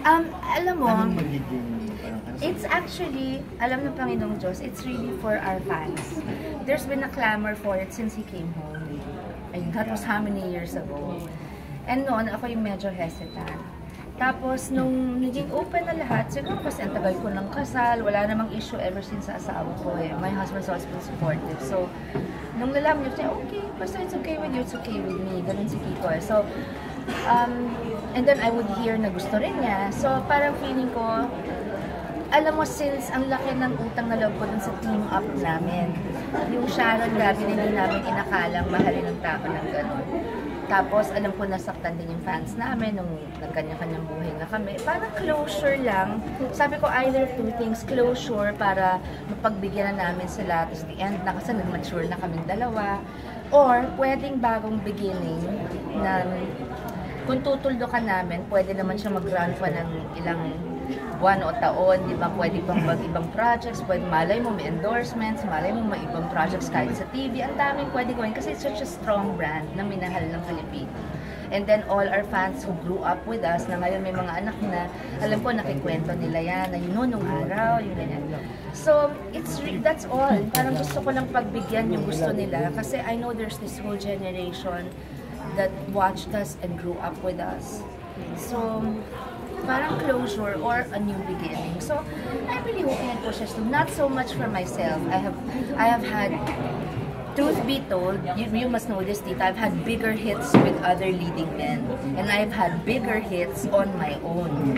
Alam mo, Anong magiging it's actually, alam ng Panginoong Diyos, it's really for our fans. There's been a clamor for it since he came home. And that was how many years ago. And noon, ako yung medyo hesitant. Tapos, nung naging open na lahat, siguro kasi ang tagal ko ng kasal, wala namang issue ever since sa asawa ko eh. My husband's always been supportive. So, nung nalaman niya, okay, basta it's okay with you, it's okay with me. Ganun si Kiko eh. So, and then I would hear na gusto rin niya. So, parang feeling ko, alam mo, since ang laki ng utang na loob ko dun sa team up namin, yung Sharon Gabi, hindi namin inakalang mahalin ng tao ng gano'n. Tapos, alam ko nasaktan din yung fans namin nung nagkanya-kanyang buhay na kami. Parang closure lang. Sabi ko, either two things, closure para mapagbigyan na namin sila, tapos the end na kasi nag-mature na kaming dalawa. Or, pwedeng bagong beginning na kung tutuldukan namin, pwede naman siya mag-run pa ng ilang buwan o taon, di ba? Pwede pang mag-ibang projects, pwede malay mo may endorsements, malay mo may ibang projects kahit sa TV. Ang daming pwede gawin kasi it's such a strong brand na minahal ng Pilipino. And then all our fans who grew up with us, na ngayon may mga anak na, alam ko nakikwento nila yan, na yun nung araw, yung ganyan. So, that's all. Parang gusto ko lang pagbigyan yung gusto nila kasi I know there's this whole generation that watched us and grew up with us. So, parang closure or a new beginning. So, I'm really hoping and pushes to not so much for myself. I have had, truth be told, you must know this, Tita, I've had bigger hits with other leading men. And I've had bigger hits on my own.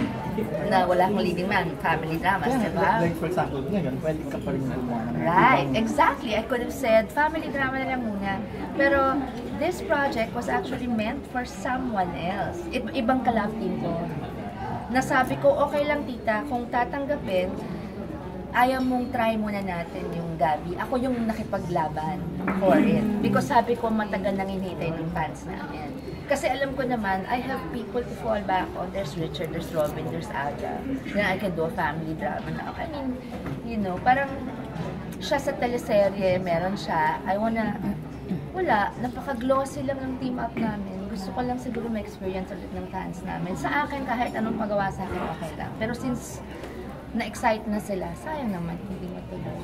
Na wala akong leading man, family dramas, yeah, diba? Like for example, ngayon, pwede ka pa rin gumawa. Right, exactly. I could have said, family drama na lang muna. Pero, this project was actually meant for someone else. Ibang ka-love team ko. Nasabi ko, okay lang tita, kung tatanggapin, ayaw mong try muna natin yung Gabi. Ako yung nakipaglaban for it. Because sabi ko, matagal nang hinihintay ng fans namin. Kasi alam ko naman, I have people to fall back on. There's Richard, there's Robin, there's Aga. Then I can do a family drama na. I mean, you know, parang siya sa teleserye, meron siya. Wala, napaka-glossy lang ng team up namin. Gusto ko lang siguro ma-experience ulit ng fans namin. Sa akin, kahit anong pagawa sa akin, okay lang. Pero since na-excite na sila, sayang naman, hindi matuloy.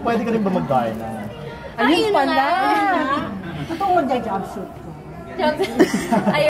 Pwede ka rin ba mag-Darna? Ayun pala! Totoo mag-jumpsuit ko. Ayun.